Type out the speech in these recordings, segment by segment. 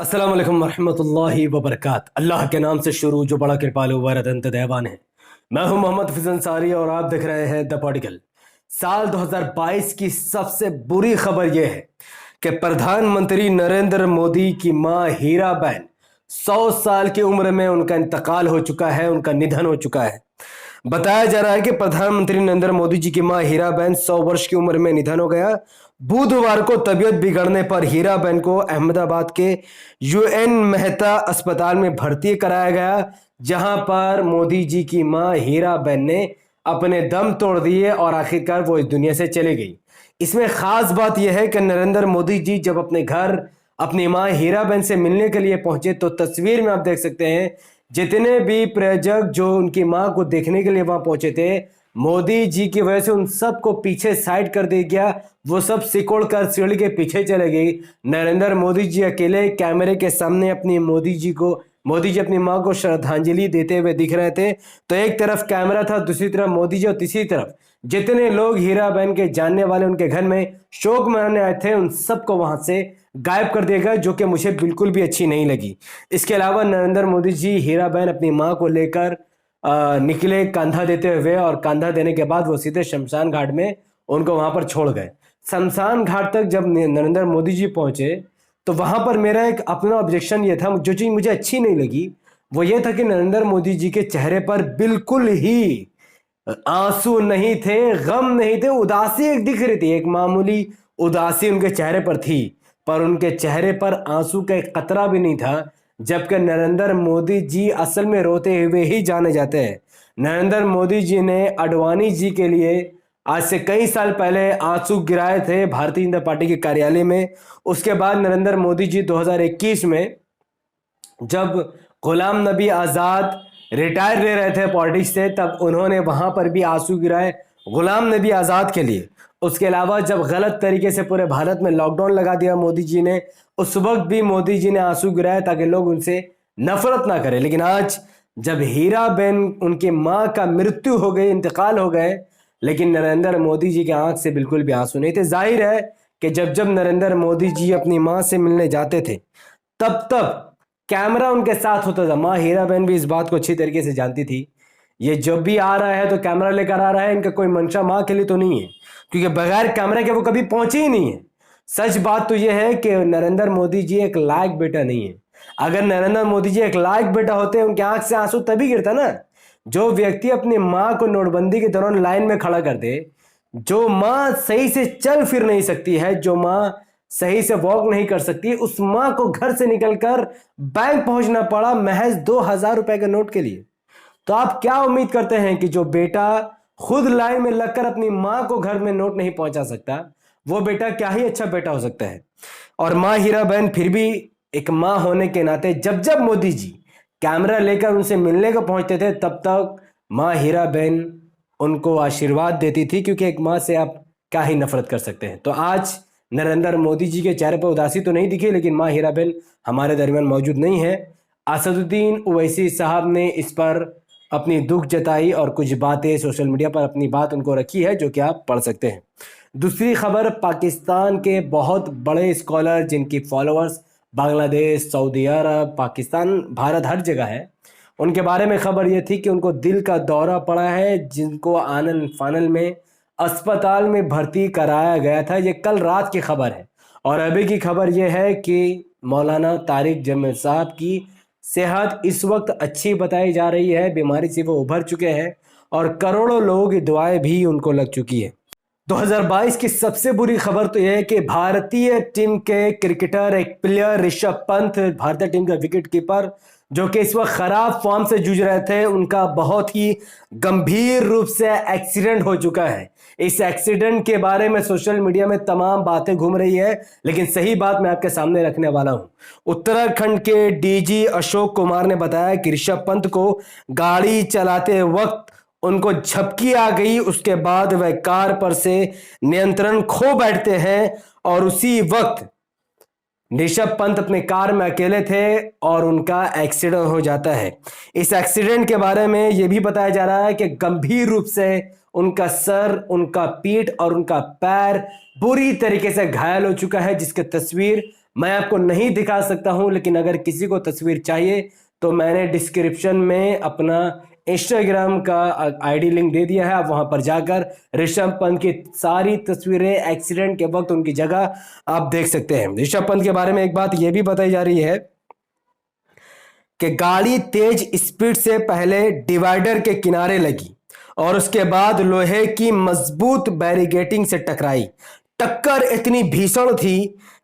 अस्सलाम वालेकुम वरहमतुल्लाहि वबरकात। अल्लाह के नाम से शुरू जो बड़ा कृपालु वरदंत दयावान है। मैं हूं मोहम्मद फिज़ अंसारी और आप देख रहे हैं द पॉडिकल। साल 2022 की सबसे बुरी खबर यह है कि प्रधानमंत्री नरेंद्र मोदी की मां हीराबेन 100 साल की उम्र में उनका इंतकाल हो चुका है, उनका निधन हो चुका है। बताया जा रहा है कि प्रधानमंत्री नरेंद्र मोदी जी की मां हीराबेन 100 वर्ष की उम्र में निधन हो गया। बुधवार को तबीयत बिगड़ने पर हीराबेन को अहमदाबाद के यूएन मेहता अस्पताल में भर्ती कराया गया, जहां पर मोदी जी की मां हीराबेन ने अपने दम तोड़ दिए और आखिरकार वो इस दुनिया से चली गई। इसमें खास बात यह है कि नरेंद्र मोदी जी जब अपने घर अपनी मां हीराबेन से मिलने के लिए पहुंचे तो तस्वीर में आप देख सकते हैं जितने भी प्रायोजक जो उनकी मां को देखने के लिए वहां पहुंचे थे, मोदी जी की वजह से उन सबको पीछे साइड कर दिया गया। वो सब सिकोड़ कर सीढ़ी के पीछे चले गई। नरेंद्र मोदी जी अकेले कैमरे के सामने मोदी जी अपनी मां को श्रद्धांजलि देते हुए दिख रहे थे। तो एक तरफ कैमरा था, दूसरी तरफ मोदी जी और तीसरी तरफ जितने लोग हीराबेन के जानने वाले उनके घर में शोक मनाने आए थे, उन सबको वहां से गायब कर दिया गया, जो कि मुझे बिल्कुल भी अच्छी नहीं लगी। इसके अलावा नरेंद्र मोदी जी हीराबेन अपनी मां को लेकर निकले कंधा देते हुए, और कंधा देने के बाद वो सीधे शमशान घाट में उनको वहां पर छोड़ गए। शमशान घाट तक जब नरेंद्र मोदी जी पहुंचे तो वहां पर मेरा एक अपना ऑब्जेक्शन ये था, जो चीज मुझे अच्छी नहीं लगी वो ये था कि नरेंद्र मोदी जी के चेहरे पर बिल्कुल ही आंसू नहीं थे, गम नहीं थे, उदासी एक दिख रही थी, एक मामूली उदासी उनके चेहरे पर थी, पर उनके चेहरे पर आंसू का एक कतरा भी नहीं था। जबकि नरेंद्र मोदी जी असल में रोते हुए ही जाने जाते हैं। नरेंद्र मोदी जी ने अडवाणी जी के लिए आज से कई साल पहले आंसू गिराए थे भारतीय जनता पार्टी के कार्यालय में। उसके बाद नरेंद्र मोदी जी 2021 में जब गुलाम नबी आज़ाद रिटायर ले रहे थे पॉलिटिक्स से, तब उन्होंने वहां पर भी आंसू गिराए गुलाम नबी आज़ाद के लिए। उसके अलावा जब गलत तरीके से पूरे भारत में लॉकडाउन लगा दिया मोदी जी ने, उस वक्त भी मोदी जी ने आंसू गिराए ताकि लोग उनसे नफरत ना करें। लेकिन आज जब हीराबेन उनकी मां का मृत्यु हो गई, इंतकाल हो गए, लेकिन नरेंद्र मोदी जी की आंख से बिल्कुल भी आंसू नहीं थे। जाहिर है कि जब जब नरेंद्र मोदी जी अपनी मां से मिलने जाते थे तब तब कैमरा उनके साथ होता था। मां हीराबेन भी इस बात को अच्छी तरीके से जानती थी, ये जब भी आ रहा है तो कैमरा लेकर आ रहा है, इनका कोई मंशा मां के लिए तो नहीं है, क्योंकि बगैर कैमरे के वो कभी पहुंचे ही नहीं है। सच बात तो यह है कि नरेंद्र मोदी जी एक लायक बेटा नहीं है। अगर नरेंद्र मोदी जी एक लायक बेटा होते, उनकी आंख से आंसू तभी गिरता ना। जो व्यक्ति अपनी मां को नोटबंदी के दौरान लाइन में खड़ा कर दे, जो मां सही से चल फिर नहीं सकती है, जो मां सही से वॉक नहीं कर सकती, उस मां को घर से निकलकर बैंक पहुंचना पड़ा महज 2,000 रुपए के नोट के लिए। तो आप क्या उम्मीद करते हैं कि जो बेटा खुद लाइन में लगकर अपनी मां को घर में नोट नहीं पहुंचा सकता, वो बेटा क्या ही अच्छा बेटा हो सकता है। और मां हीराबेन फिर भी एक मां होने के नाते जब जब मोदी जी कैमरा लेकर उनसे मिलने को पहुंचते थे, तब तक मां हीराबेन उनको आशीर्वाद देती थी, क्योंकि एक मां से आप क्या ही नफरत कर सकते हैं। तो आज नरेंद्र मोदी जी के चेहरे पर उदासी तो नहीं दिखी, लेकिन मां हीराबेन हमारे दरमियान मौजूद नहीं है। असदुद्दीन ओवैसी साहब ने इस पर अपनी दुख जताई और कुछ बातें सोशल मीडिया पर अपनी बात उनको रखी है, जो कि आप पढ़ सकते हैं। दूसरी खबर, पाकिस्तान के बहुत बड़े स्कॉलर जिनकी फॉलोअर्स बांग्लादेश, सऊदी अरब, पाकिस्तान, भारत हर जगह है, उनके बारे में खबर यह थी कि उनको दिल का दौरा पड़ा है, जिनको आनन फानल में अस्पताल में भर्ती कराया गया था। ये कल रात की खबर है। और अभी की खबर यह है कि मौलाना तारिक जमील साहब की सेहत इस वक्त अच्छी बताई जा रही है, बीमारी से वो उभर चुके हैं और करोड़ों लोगों की दुआएं भी उनको लग चुकी है। 2022 की सबसे बुरी खबर तो यह है कि भारतीय टीम के क्रिकेटर, एक प्लेयर ऋषभ पंत, भारतीय टीम का विकेट कीपर, जो कि इस वक्त खराब फॉर्म से जूझ रहे थे, उनका बहुत ही गंभीर रूप से एक्सीडेंट हो चुका है। इस एक्सीडेंट के बारे में सोशल मीडिया में तमाम बातें घूम रही है, लेकिन सही बात मैं आपके सामने रखने वाला हूं। उत्तराखंड के डीजी अशोक कुमार ने बताया कि ऋषभ पंत को गाड़ी चलाते वक्त उनको झपकी आ गई, उसके बाद वह कार पर से नियंत्रण खो बैठते हैं और उसी वक्त ऋषभ पंत अपने कार में अकेले थे और उनका एक्सीडेंट हो जाता है। इस एक्सीडेंट के बारे में यह भी बताया जा रहा है कि गंभीर रूप से उनका सर, उनका पीठ और उनका पैर बुरी तरीके से घायल हो चुका है, जिसकी तस्वीर मैं आपको नहीं दिखा सकता हूं, लेकिन अगर किसी को तस्वीर चाहिए तो मैंने डिस्क्रिप्शन में अपना इंस्टाग्राम का आईडी लिंक दे दिया है। आप वहां पर जाकर ऋषभ पंत की सारी तस्वीरें एक्सीडेंट के वक्त उनकी जगह आप देख सकते हैं। ऋषभ पंत के बारे में एक बात यह भी बताई जा रही है कि गाड़ी तेज स्पीड से पहले डिवाइडर के किनारे लगी और उसके बाद लोहे की मजबूत बैरिगेटिंग से टकराई। टक्कर इतनी भीषण थी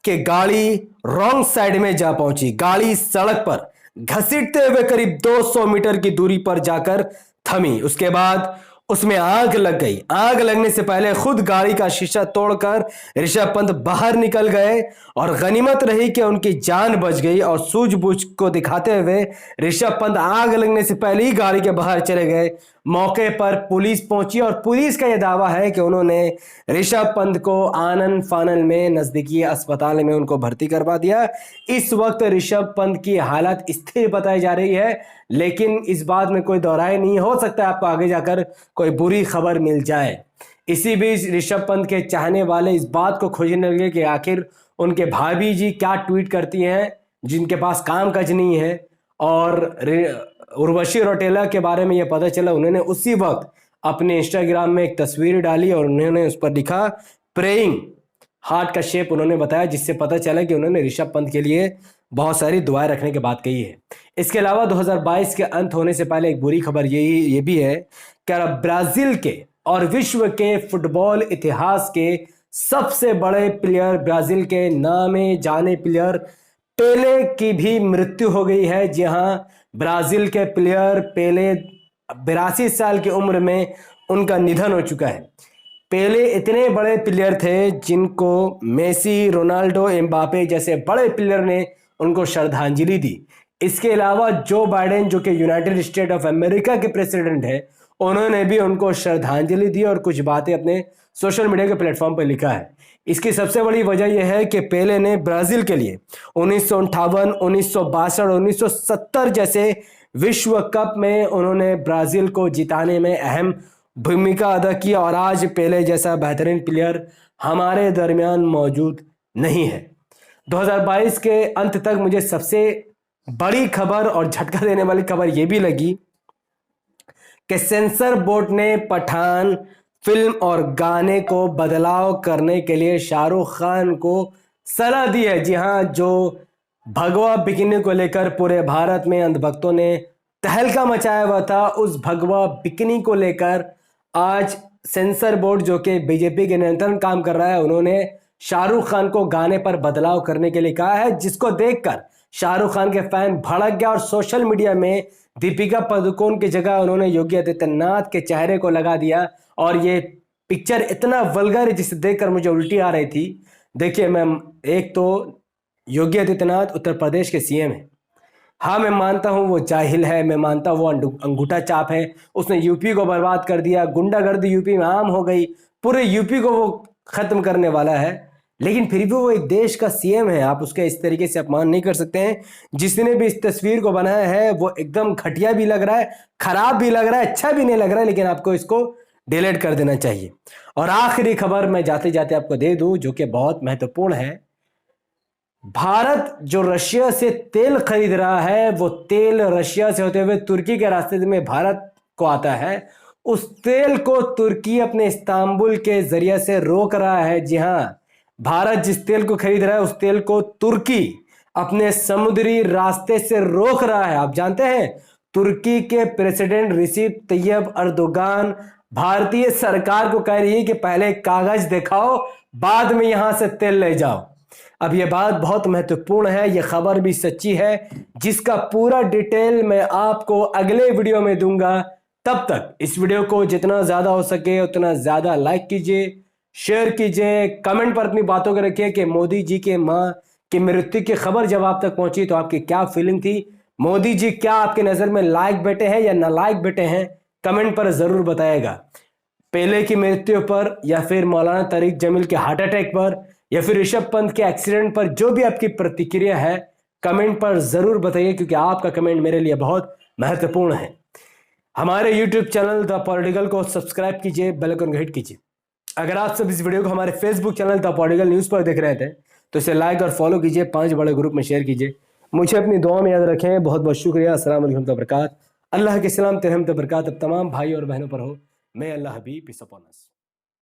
कि गाड़ी रॉन्ग साइड में जा पहुंची। गाड़ी सड़क पर घसीटते हुए करीब 200 मीटर की दूरी पर जाकर थमी। उसके बाद उसमें आग लग गई। आग लगने से पहले खुद गाड़ी का शीशा तोड़कर ऋषभ पंत बाहर निकल गए और गनीमत रही कि उनकी जान बच गई। और सूझबूझ को दिखाते हुए ऋषभ पंत आग लगने से पहले ही गाड़ी के बाहर चले गए। मौके पर पुलिस पहुंची और पुलिस का यह दावा है कि उन्होंने ऋषभ पंत को आनन फानन में नजदीकी अस्पताल में उनको भर्ती करवा दिया। इस वक्त ऋषभ पंत की हालत स्थिर बताई जा रही है, लेकिन इस बात में कोई दोहराए नहीं, हो सकता है आपको आगे जाकर कोई बुरी खबर मिल जाए। इसी बीच ऋषभ पंत के चाहने वाले इस बात को खोजने लगे कि आखिर उनके भाभी जी क्या ट्वीट करती हैं जिनके पास काम काज नहीं है। और उर्वशी रौटेला के बारे में यह पता चला, उन्होंने उसी वक्त अपने इंस्टाग्राम में एक तस्वीर डाली और उन्होंने उस पर लिखा प्रेइंग हार्ट का शेप उन्होंने बताया, जिससे पता चला कि उन्होंने ऋषभ पंत के लिए बहुत सारी दुआएं रखने की बात कही है। इसके अलावा 2022 के अंत होने से पहले एक बुरी खबर ये भी है कि ब्राजील के और विश्व के फुटबॉल इतिहास के सबसे बड़े प्लेयर, ब्राजील के नामे जाने प्लेयर पेले की भी मृत्यु हो गई है। जी हां, ब्राजील के प्लेयर पेले 82 साल की उम्र में उनका निधन हो चुका है। पेले इतने बड़े प्लेयर थे जिनको मेसी, रोनाल्डो, एम्बापे जैसे बड़े प्लेयर ने उनको श्रद्धांजलि दी। इसके अलावा जो बाइडेन, जो कि यूनाइटेड स्टेट ऑफ अमेरिका के प्रेसिडेंट हैं, उन्होंने भी उनको श्रद्धांजलि दी और कुछ बातें अपने सोशल मीडिया के प्लेटफॉर्म पर लिखा है। इसकी सबसे बड़ी वजह यह है कि पेले ने ब्राजील के लिए 1958, 1962, 1970 जैसे विश्व कप में उन्होंने ब्राजील को जिताने में अहम भूमिका अदा की और आज पेले जैसा बेहतरीन प्लेयर हमारे दरमियान मौजूद नहीं है। 2022 के अंत तक मुझे सबसे बड़ी खबर और झटका देने वाली खबर यह भी लगी कि सेंसर बोर्ड ने पठान फिल्म और गाने को बदलाव करने के लिए शाहरुख खान को सलाह दी है। जी हां, जो भगवा बिकिनी को लेकर पूरे भारत में अंधभक्तों ने तहलका मचाया हुआ था, उस भगवा बिकिनी को लेकर आज सेंसर बोर्ड, जो कि बीजेपी के नियंत्रण काम कर रहा है, उन्होंने शाहरुख खान को गाने पर बदलाव करने के लिए कहा है, जिसको देखकर शाहरुख खान के फैन भड़क गया और सोशल मीडिया में दीपिका पादुकोण की जगह उन्होंने योगी आदित्यनाथ के चेहरे को लगा दिया। और ये पिक्चर इतना वल्गर है जिसे देखकर मुझे उल्टी आ रही थी। देखिए, मैं एक तो योगी आदित्यनाथ उत्तर प्रदेश के सीएम है। हाँ, मैं मानता हूँ वो जाहिल है, मैं मानता हूँ वो अंगूठा चाप है, उसने यूपी को बर्बाद कर दिया, गुंडागर्दी यूपी में आम हो गई, पूरे यूपी को वो खत्म करने वाला है, लेकिन फिर भी वो एक देश का सीएम है। आप उसका इस तरीके से अपमान नहीं कर सकते हैं। जिसने भी इस तस्वीर को बनाया है वो एकदम घटिया भी लग रहा है, खराब भी लग रहा है, अच्छा भी नहीं लग रहा है, लेकिन आपको इसको डिलीट कर देना चाहिए। और आखिरी खबर मैं जाते जाते आपको दे दूं, जो कि बहुत महत्वपूर्ण है। भारत जो रशिया से तेल खरीद रहा है, वो तेल रशिया से होते हुए तुर्की के रास्ते में भारत को आता है। उस तेल को तुर्की अपने इस्तांबुल के जरिए से रोक रहा है। जी हां, भारत जिस तेल को खरीद रहा है उस तेल को तुर्की अपने समुद्री रास्ते से रोक रहा है। आप जानते हैं, तुर्की के प्रेसिडेंट रिसेप तैयब अर्दोगान भारतीय सरकार को कह रही है कि पहले कागज दिखाओ, बाद में यहां से तेल ले जाओ। अब यह बात बहुत महत्वपूर्ण है, यह खबर भी सच्ची है, जिसका पूरा डिटेल मैं आपको अगले वीडियो में दूंगा। तब तक इस वीडियो को जितना ज्यादा हो सके उतना ज्यादा लाइक कीजिए, शेयर कीजिए, कमेंट पर अपनी बातों को रखिए कि मोदी जी के मां की मृत्यु की खबर जब आप तक पहुंची तो आपकी क्या फीलिंग थी। मोदी जी क्या आपके नजर में लायक बेटे हैं या नालायक बेटे हैं, कमेंट पर जरूर बताएगा। पेले की मृत्यु पर या फिर मौलाना तारिक जमील के हार्ट अटैक पर या फिर ऋषभ पंत के एक्सीडेंट पर जो भी आपकी प्रतिक्रिया है कमेंट पर जरूर बताइए, क्योंकि आपका कमेंट मेरे लिए बहुत महत्वपूर्ण है। हमारे यूट्यूब चैनल द पॉलिटिकल को सब्सक्राइब कीजिए, बेल आइकन को हिट कीजिए। अगर आप सब इस वीडियो को हमारे Facebook channel the political news पर देख रहे थे तो इसे लाइक और फॉलो कीजिए, 5 बड़े ग्रुप में शेयर कीजिए। मुझे अपनी दुआ में याद रखें। बहुत बहुत शुक्रिया। अस्सलाम वालेकुम बरकात। अल्लाह के सलाम रहमत बरकात अब तमाम भाई और बहनों पर हो। मैं अल्लाह हबीब पीस अपॉन अस।